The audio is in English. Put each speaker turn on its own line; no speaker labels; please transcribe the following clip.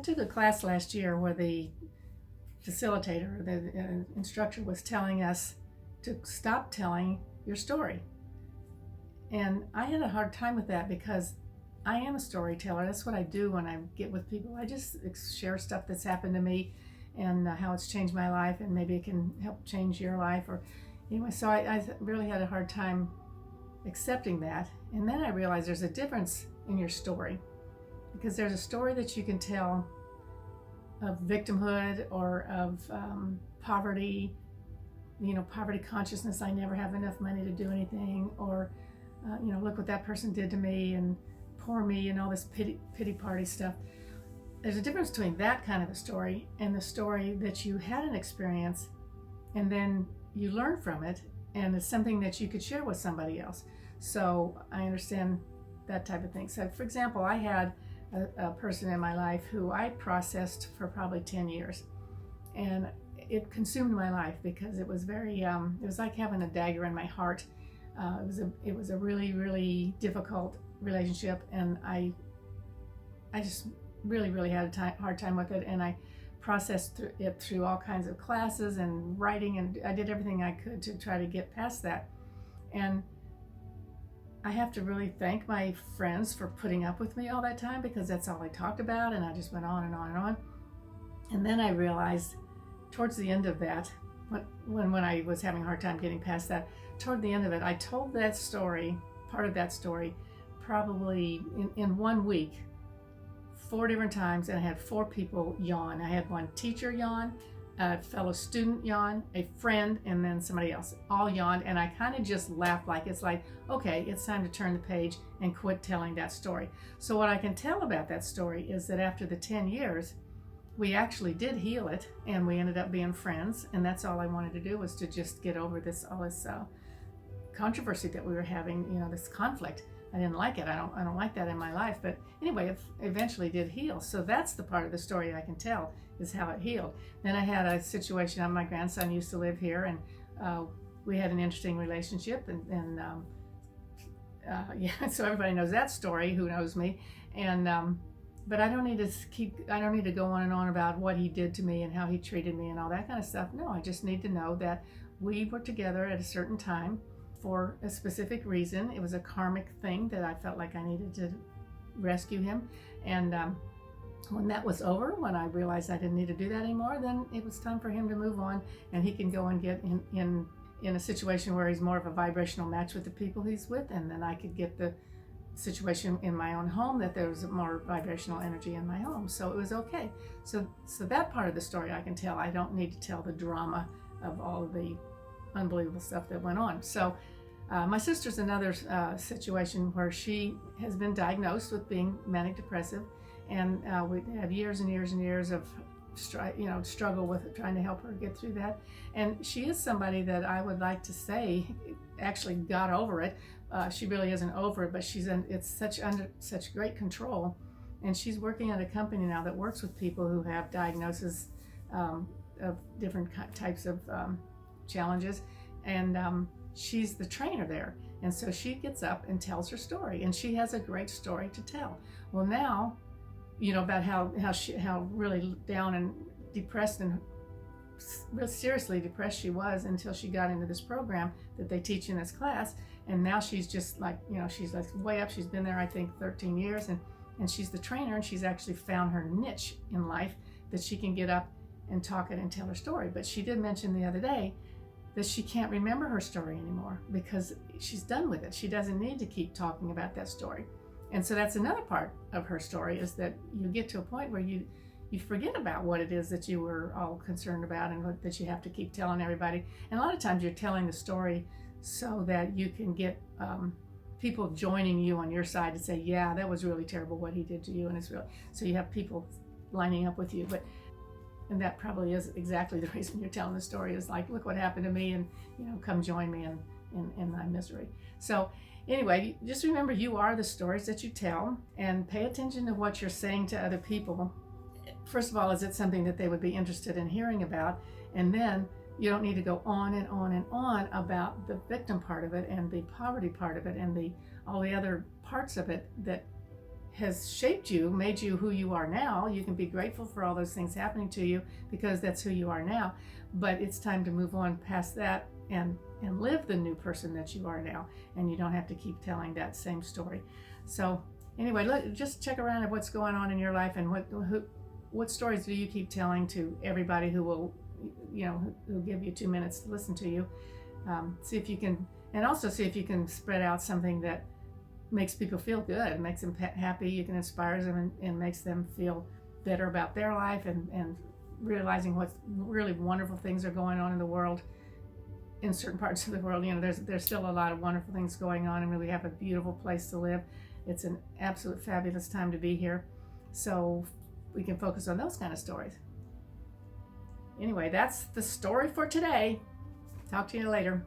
took a class last year where the facilitator, the instructor, was telling us to stop telling your story. And I had a hard time with that because I am a storyteller. That's what I do when I get with people. I just share stuff that's happened to me and how it's changed my life, and maybe it can help change your life. Or anyway, so I really had a hard time accepting that. And then I realized there's a difference in your story, because there's a story that you can tell of victimhood or of poverty, poverty consciousness. I never have enough money to do anything, or look what that person did to me, and poor me, and all this pity party stuff. There's a difference between that kind of a story and the story that you had an experience and then you learn from it, and it's something that you could share with somebody else. So I understand that type of thing. So for example, I had a person in my life who I processed for probably 10 years, and it consumed my life because it was very it was like having a dagger in my heart. It was a really, really difficult relationship, and I just really had a hard time with it, and I processed it through all kinds of classes and writing, and I did everything I could to try to get past that. And I have to really thank my friends for putting up with me all that time, because that's all I talked about, and I just went on and on and on. And then I realized towards the end of that, when I was having a hard time getting past that, toward the end of it, I told that story, part of that story, probably in 1 week, 4 different times, and I had 4 people yawn. I had one teacher yawn, a fellow student yawn, a friend, and then somebody else all yawned, and I kind of just laughed, like it's like, okay, it's time to turn the page and quit telling that story. So what I can tell about that story is that after the 10 years, we actually did heal it, and we ended up being friends, and that's all I wanted to do, was to just get over all this controversy that we were having, this conflict. I didn't like it. I don't like that in my life. But anyway, it eventually did heal. So that's the part of the story I can tell, is how it healed. Then I had a situation. My grandson used to live here, and we had an interesting relationship. And yeah, so everybody knows that story, who knows me. And but I don't need to go on and on about what he did to me and how he treated me and all that kind of stuff. No, I just need to know that we were together at a certain time for a specific reason. It was a karmic thing that I felt like I needed to rescue him. And when that was over, when I realized I didn't need to do that anymore, then it was time for him to move on, and he can go and get in a situation where he's more of a vibrational match with the people he's with, and then I could get the situation in my own home that there was more vibrational energy in my home. So it was okay. So that part of the story I can tell. I don't need to tell the drama of all of the unbelievable stuff that went on. So my sister's another situation where she has been diagnosed with being manic depressive, and we have years and years and years of struggle with trying to help her get through that. And she is somebody that I would like to say actually got over it. She really isn't over it, but it's under such great control, and she's working at a company now that works with people who have diagnoses of different types of challenges, and she's the trainer there. And so she gets up and tells her story, and she has a great story to tell. Well, now, about how really down and depressed and real seriously depressed she was until she got into this program that they teach in this class. And now she's just like, she's like way up. She's been there, I think, 13 years, and she's the trainer, and she's actually found her niche in life that she can get up and talk it and tell her story. But she did mention the other day that she can't remember her story anymore because she's done with it. She doesn't need to keep talking about that story. And so that's another part of her story, is that you get to a point where you forget about what it is that you were all concerned about and that you have to keep telling everybody. And a lot of times you're telling the story so that you can get people joining you on your side to say, yeah, that was really terrible what he did to you. And it's really, so you have people lining up with you. And that probably is exactly the reason you're telling the story, is like, look what happened to me, and come join me in my misery. So anyway, just remember, you are the stories that you tell, and pay attention to what you're saying to other people. First of all, is it something that they would be interested in hearing about? And then you don't need to go on and on and on about the victim part of it and the poverty part of it and all the other parts of it that has shaped you, made you who you are now. You can be grateful for all those things happening to you because that's who you are now. But it's time to move on past that and live the new person that you are now. And you don't have to keep telling that same story. So anyway, just check around at what's going on in your life and what stories do you keep telling to everybody who will, who'll give you 2 minutes to listen to you. See if you can, and also see if you can spread out something that makes people feel good, makes them happy. You can inspire them and makes them feel better about their life and realizing what really wonderful things are going on in the world, in certain parts of the world. There's still a lot of wonderful things going on, and we have a beautiful place to live. It's an absolute fabulous time to be here. So we can focus on those kind of stories. Anyway, that's the story for today. Talk to you later.